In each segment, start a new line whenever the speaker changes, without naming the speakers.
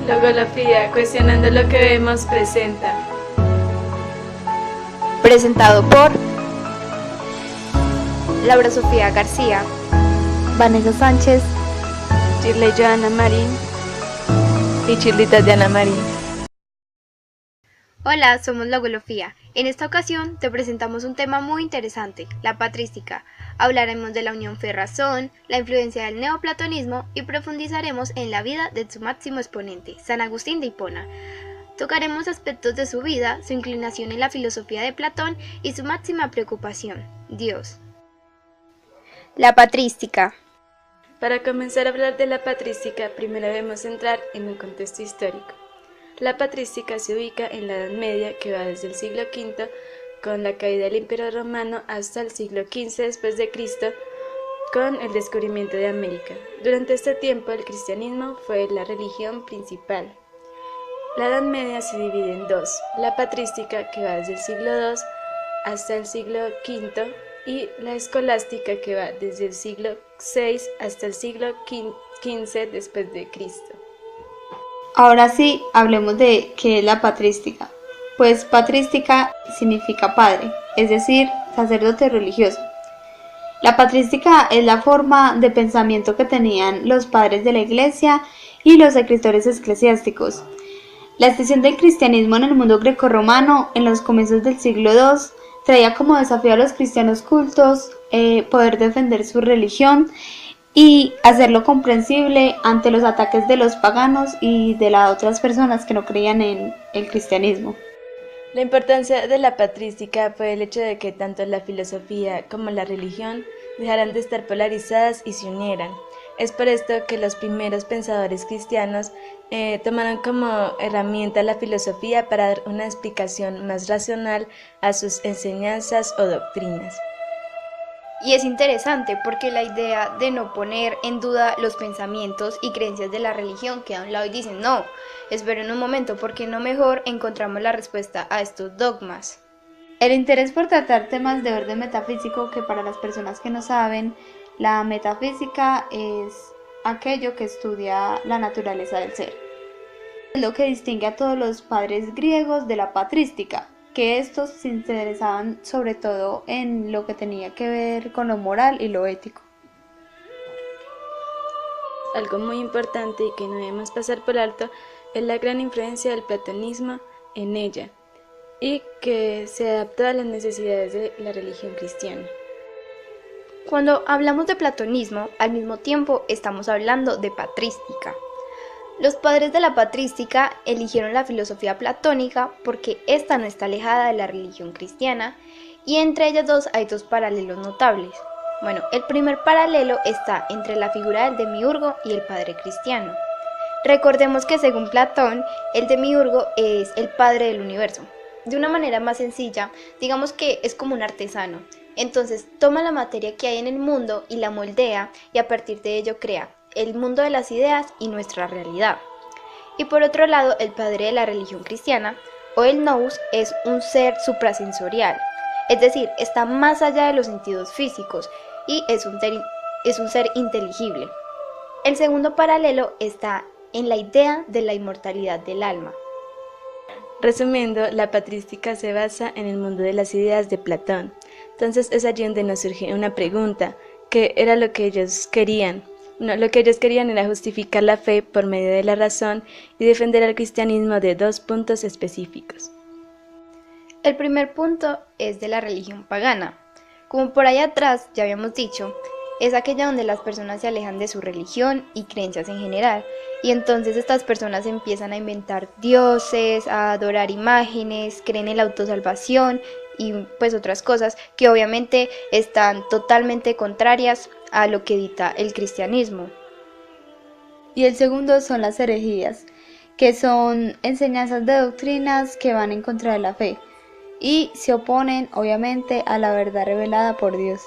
Logología, cuestionando lo que vemos, presenta.
Presentado por Laura Sofía García,
Vanessa Sánchez,
Shirley Joana Marín
y Chirlita Diana Marín.
Hola, somos Logología. En esta ocasión te presentamos un tema muy interesante, la patrística. Hablaremos de la unión fe-razón, la influencia del neoplatonismo y profundizaremos en la vida de su máximo exponente, San Agustín de Hipona. Tocaremos aspectos de su vida, su inclinación en la filosofía de Platón y su máxima preocupación, Dios. La patrística.
Para comenzar a hablar de la patrística, primero debemos entrar en el contexto histórico. La patrística se ubica en la Edad Media, que va desde el siglo V, con la caída del Imperio Romano, hasta el siglo XV después de Cristo, con el descubrimiento de América. Durante este tiempo, el cristianismo fue la religión principal. La Edad Media se divide en dos: la patrística, que va desde el siglo II hasta el siglo V, y la escolástica, que va desde el siglo VI hasta el siglo XV después de Cristo.
Ahora sí, hablemos de qué es la patrística. Pues patrística significa padre, es decir, sacerdote religioso. La patrística es la forma de pensamiento que tenían los padres de la iglesia y los escritores eclesiásticos. La extensión del cristianismo en el mundo grecorromano en los comienzos del siglo II traía como desafío a los cristianos cultos poder defender su religión y hacerlo comprensible ante los ataques de los paganos y de las otras personas que no creían en el cristianismo.
La importancia de la patrística fue el hecho de que tanto la filosofía como la religión dejaran de estar polarizadas y se unieran. Es por esto que los primeros pensadores cristianos tomaron como herramienta la filosofía para dar una explicación más racional a sus enseñanzas o doctrinas.
Y es interesante porque la idea de no poner en duda los pensamientos y creencias de la religión queda a un lado y dicen, no, esperen un momento, porque no mejor encontramos la respuesta a estos dogmas.
El interés por tratar temas de orden metafísico, que para las personas que no saben, la metafísica es aquello que estudia la naturaleza del ser. Es lo que distingue a todos los padres griegos de la patrística, que estos se interesaban sobre todo en lo que tenía que ver con lo moral y lo ético.
Algo muy importante y que no debemos pasar por alto es la gran influencia del platonismo en ella, y que se adaptó a las necesidades de la religión cristiana.
Cuando hablamos de platonismo, al mismo tiempo estamos hablando de patrística. Los padres de la patrística eligieron la filosofía platónica porque ésta no está alejada de la religión cristiana, y entre ellas dos hay dos paralelos notables. Bueno, el primer paralelo está entre la figura del demiurgo y el padre cristiano. Recordemos que según Platón, el demiurgo es el padre del universo. De una manera más sencilla, digamos que es como un artesano. Entonces toma la materia que hay en el mundo y la moldea, y a partir de ello crea el mundo de las ideas y nuestra realidad. Y por otro lado, el padre de la religión cristiana, o el nous, es un ser suprasensorial, es decir, está más allá de los sentidos físicos y es un ser inteligible. El segundo paralelo está en la idea de la inmortalidad del alma.
Resumiendo, la patrística se basa en el mundo de las ideas de Platón. Entonces es allí donde nos surge una pregunta: ¿qué era lo que ellos querían? No, lo que ellos querían era justificar la fe por medio de la razón y defender al cristianismo de dos puntos específicos.
El primer punto es de la religión pagana. Como por ahí atrás ya habíamos dicho, es aquella donde las personas se alejan de su religión y creencias en general, y entonces estas personas empiezan a inventar dioses, a adorar imágenes, creen en la autosalvación y pues otras cosas que obviamente están totalmente contrarias a lo que dicta el cristianismo.
Y el segundo son las herejías, que son enseñanzas de doctrinas que van en contra de la fe y se oponen obviamente a la verdad revelada por Dios.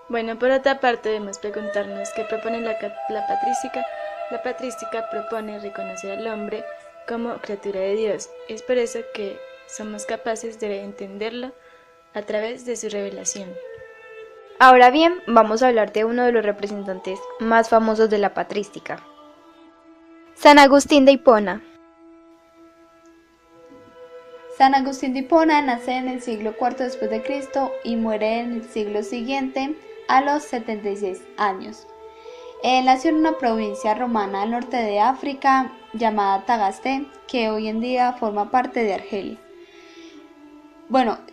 Bueno, por otra parte debemos preguntarnos qué propone la patrística. La patrística propone reconocer al hombre como criatura de Dios. Es por eso que somos capaces de entenderlo a través de su revelación.
Ahora bien, vamos a hablar de uno de los representantes más famosos de la patrística. San Agustín de Hipona.
San Agustín de Hipona nace en el siglo IV después de Cristo y muere en el siglo siguiente a los 76 años. Él nació en una provincia romana al norte de África llamada Tagaste, que hoy en día forma parte de Argelia.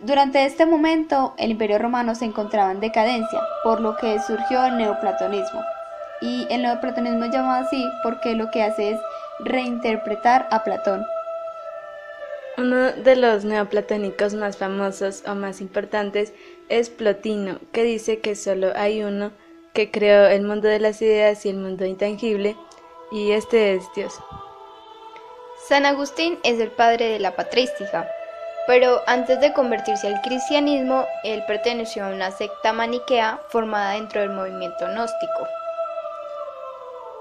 Durante este momento el Imperio Romano se encontraba en decadencia, por lo que surgió el neoplatonismo. Y el neoplatonismo es llamado así porque lo que hace es reinterpretar a Platón.
Uno de los neoplatónicos más famosos o más importantes es Plotino, que dice que solo hay uno que creó el mundo de las ideas y el mundo intangible, y este es Dios.
San Agustín es el padre de la patrística, pero antes de convertirse al cristianismo, él perteneció a una secta maniquea formada dentro del movimiento gnóstico.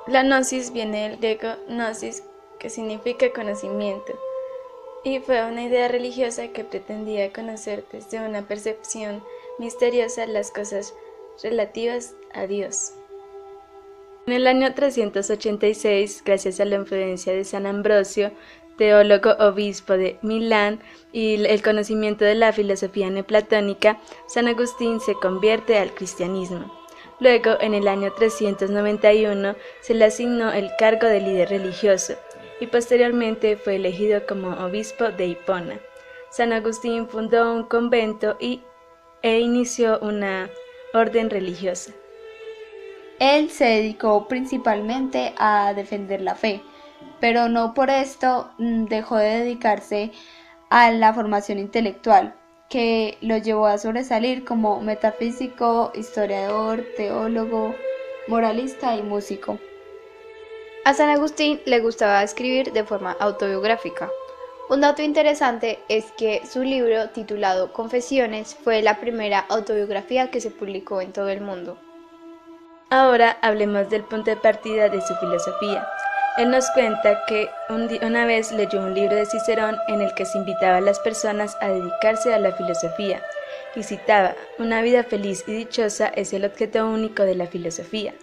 La gnosis viene del griego gnosis, que significa conocimiento, y fue una idea religiosa que pretendía conocer desde una percepción misteriosa las cosas relativas a Dios. En el año 386, gracias a la influencia de San Ambrosio, teólogo obispo de Milán, y el conocimiento de la filosofía neoplatónica, San Agustín se convierte al cristianismo. Luego, en el año 391, se le asignó el cargo de líder religioso, y posteriormente fue elegido como obispo de Hipona. San Agustín fundó un convento e inició una orden religiosa.
Él se dedicó principalmente a defender la fe, pero no por esto dejó de dedicarse a la formación intelectual, que lo llevó a sobresalir como metafísico, historiador, teólogo, moralista y músico.
A San Agustín le gustaba escribir de forma autobiográfica. Un dato interesante es que su libro, titulado Confesiones, fue la primera autobiografía que se publicó en todo el mundo.
Ahora hablemos del punto de partida de su filosofía. Él nos cuenta que una vez leyó un libro de Cicerón en el que se invitaba a las personas a dedicarse a la filosofía, y citaba: «Una vida feliz y dichosa es el objeto único de la filosofía».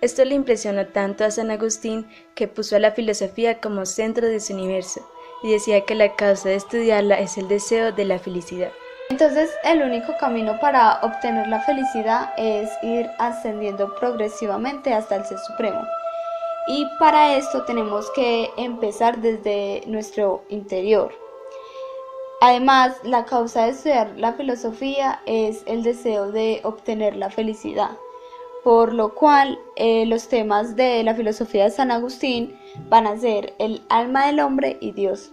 Esto le impresionó tanto a San Agustín que puso a la filosofía como centro de su universo, y decía que la causa de estudiarla es el deseo de la felicidad.
Entonces, el único camino para obtener la felicidad es ir ascendiendo progresivamente hasta el Ser Supremo. Y para esto tenemos que empezar desde nuestro interior. Además, la causa de estudiar la filosofía es el deseo de obtener la felicidad, por lo cual los temas de la filosofía de San Agustín van a ser el alma del hombre y Dios.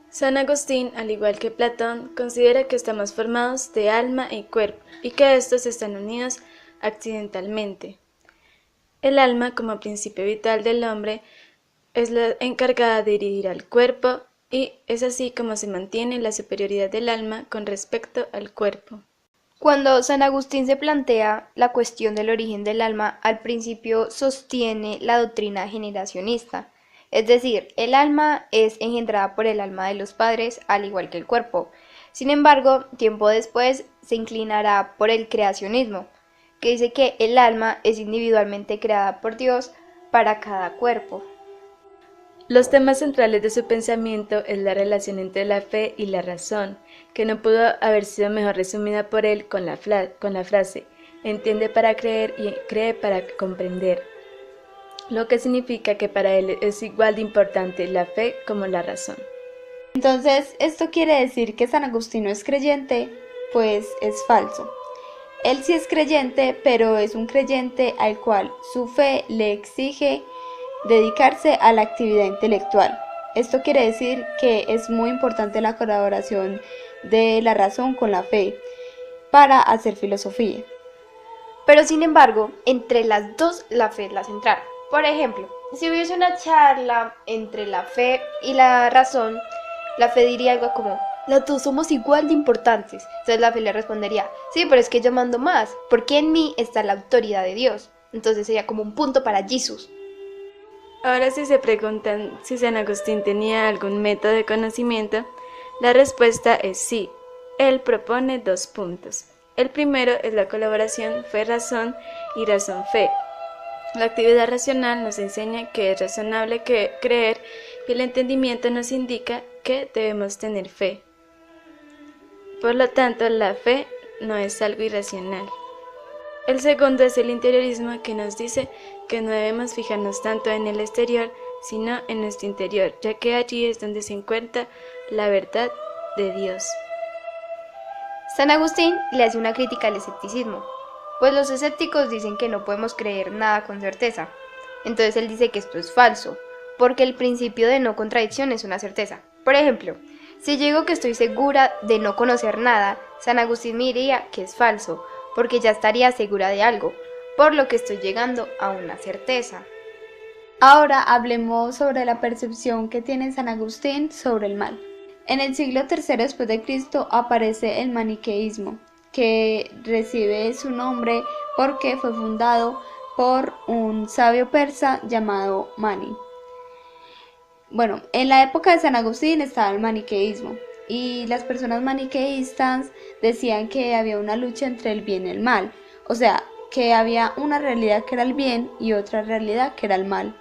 San Agustín, al igual que Platón, considera que estamos formados de alma y cuerpo, y que estos están unidos accidentalmente. El alma, como principio vital del hombre, es la encargada de dirigir al cuerpo, y es así como se mantiene la superioridad del alma con respecto al cuerpo.
Cuando San Agustín se plantea la cuestión del origen del alma, al principio sostiene la doctrina generacionista, es decir, el alma es engendrada por el alma de los padres, al igual que el cuerpo. Sin embargo, tiempo después se inclinará por el creacionismo, que dice que el alma es individualmente creada por Dios para cada cuerpo.
Los temas centrales de su pensamiento es la relación entre la fe y la razón, que no pudo haber sido mejor resumida por él con la frase: «Entiende para creer y cree para comprender», lo que significa que para él es igual de importante la fe como la razón.
Entonces, ¿esto quiere decir que San Agustín no es creyente? Pues es falso. Él sí es creyente, pero es un creyente al cual su fe le exige dedicarse a la actividad intelectual. Esto quiere decir que es muy importante la colaboración de la razón con la fe para hacer filosofía.
Pero sin embargo, entre las dos la fe es la central. Por ejemplo, si hubiese una charla entre la fe y la razón, la fe diría algo como: las dos somos igual de importantes. Entonces la fe le respondería: sí, pero es que yo mando más, porque en mí está la autoridad de Dios. Entonces sería como un punto para Jesús.
Ahora, si se preguntan si San Agustín tenía algún método de conocimiento, la respuesta es sí. Él propone 2 puntos. El primero es la colaboración fe-razón y razón-fe. La actividad racional nos enseña que es razonable creer y el entendimiento nos indica que debemos tener fe. Por lo tanto, la fe no es algo irracional. El segundo es el interiorismo, que nos dice que no debemos fijarnos tanto en el exterior, sino en nuestro interior, ya que allí es donde se encuentra la verdad de Dios.
San Agustín le hace una crítica al escepticismo, pues los escépticos dicen que no podemos creer nada con certeza. Entonces él dice que esto es falso, porque el principio de no contradicción es una certeza. Por ejemplo, si yo digo que estoy segura de no conocer nada, San Agustín me diría que es falso, porque ya estaría segura de algo, por lo que estoy llegando a una certeza.
Ahora hablemos sobre la percepción que tiene San Agustín sobre el mal. En el siglo III después de Cristo aparece el maniqueísmo, que recibe su nombre porque fue fundado por un sabio persa llamado Mani. Bueno, en la época de San Agustín estaba el maniqueísmo y las personas maniqueístas decían que había una lucha entre el bien y el mal, o sea, que había una realidad que era el bien y otra realidad que era el mal.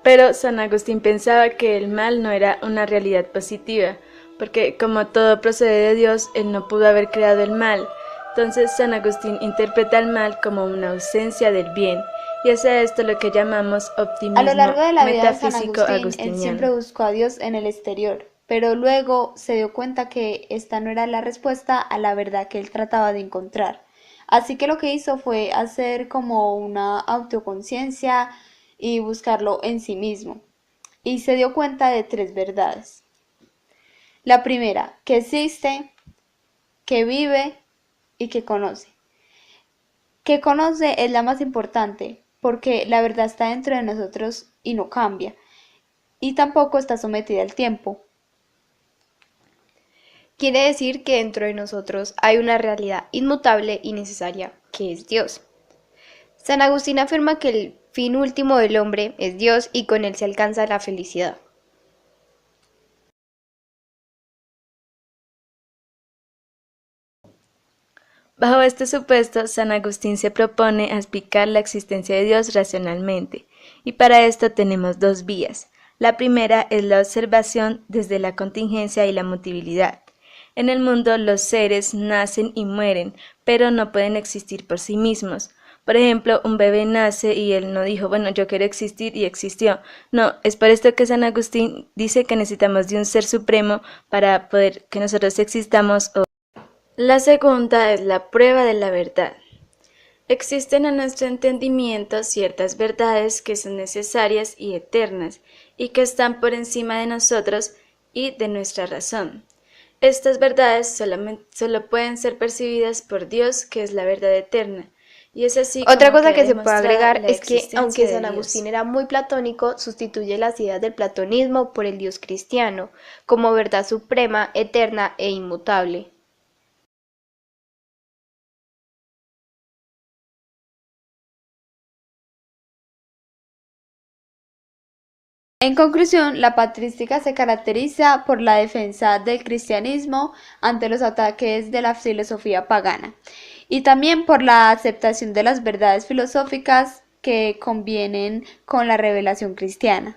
Pero San Agustín pensaba que el mal no era una realidad positiva, porque como todo procede de Dios, él no pudo haber creado el mal. Entonces San Agustín interpreta el mal como una ausencia del bien, y es a esto lo que llamamos optimismo
A lo largo de la vida de San
metafísico
Agustín, él
agustiniano.
siempre buscó a Dios en el exterior, pero luego se dio cuenta que esta no era la respuesta a la verdad que él trataba de encontrar. Así que lo que hizo fue hacer como una autoconciencia y buscarlo en sí mismo. Y se dio cuenta de 3 verdades. La primera, que existe, que vive y que conoce. Que conoce es la más importante, porque la verdad está dentro de nosotros y no cambia, y tampoco está sometida al tiempo.
Quiere decir que dentro de nosotros hay una realidad inmutable y necesaria, que es Dios. San Agustín afirma que el fin último del hombre es Dios y con él se alcanza la felicidad.
Bajo este supuesto, San Agustín se propone a explicar la existencia de Dios racionalmente, y para esto tenemos 2 vías. La primera es la observación desde la contingencia y la mutabilidad. En el mundo los seres nacen y mueren, pero no pueden existir por sí mismos. Por ejemplo, un bebé nace y él no dijo, bueno, yo quiero existir y existió. No, es por esto que San Agustín dice que necesitamos de un ser supremo para poder que nosotros existamos. La segunda es la prueba de la verdad. Existen en nuestro entendimiento ciertas verdades que son necesarias y eternas, y que están por encima de nosotros y de nuestra razón. Estas verdades solo pueden ser percibidas por Dios, que es la verdad eterna, y es así
Otra
como
cosa que se
queda
puede
demostrada
agregar
la
es que,
existencia
aunque
de
San
Dios.
Agustín era muy platónico, sustituye las ideas del platonismo por el Dios cristiano, como verdad suprema, eterna e inmutable.
En conclusión, la patrística se caracteriza por la defensa del cristianismo ante los ataques de la filosofía pagana y también por la aceptación de las verdades filosóficas que convienen con la revelación cristiana.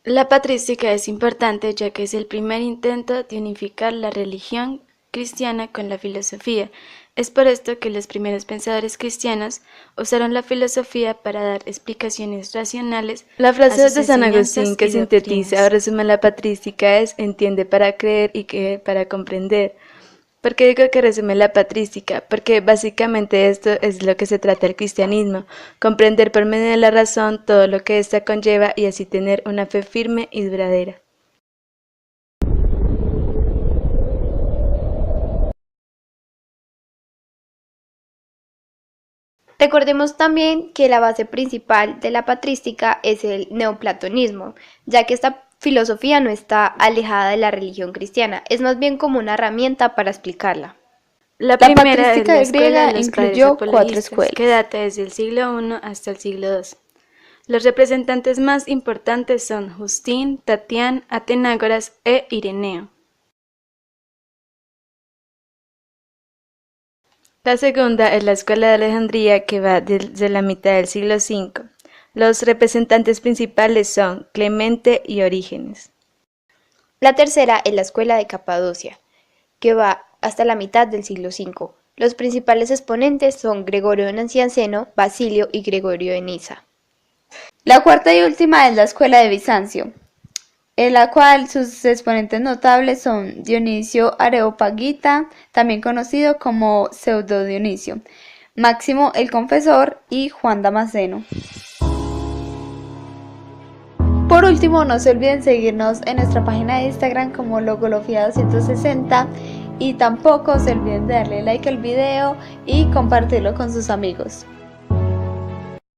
La patrística es importante ya que es el primer intento de unificar la religión cristiana con la filosofía. Es por esto que los primeros pensadores cristianos usaron la filosofía para dar explicaciones racionales. La frase de San Agustín que sintetiza o resume la patrística es: entiende para creer y que para comprender. ¿Por qué digo que resume la patrística? Porque básicamente esto es lo que se trata el cristianismo, comprender por medio de la razón todo lo que ésta conlleva y así tener una fe firme y duradera.
Recordemos también que la base principal de la patrística es el neoplatonismo, ya que esta filosofía no está alejada de la religión cristiana, es más bien como una herramienta para explicarla.
La primera es la escuela de los padres apologistas, que data desde el siglo I hasta el siglo II. Los representantes más importantes son Justín, Tatián, Atenágoras e Ireneo. La segunda es la Escuela de Alejandría, que va desde la mitad del siglo V. Los representantes principales son Clemente y Orígenes.
La tercera es la Escuela de Capadocia, que va hasta la mitad del siglo V. Los principales exponentes son Gregorio de Nacianceno, Basilio y Gregorio de Niza.
La cuarta y última es la Escuela de Bizancio, en la cual sus exponentes notables son Dionisio Areopagita, también conocido como Pseudo Dionisio, Máximo el Confesor y Juan Damasceno. Por último, no se olviden seguirnos en nuestra página de Instagram como Logología260 y tampoco se olviden de darle like al video y compartirlo con sus amigos.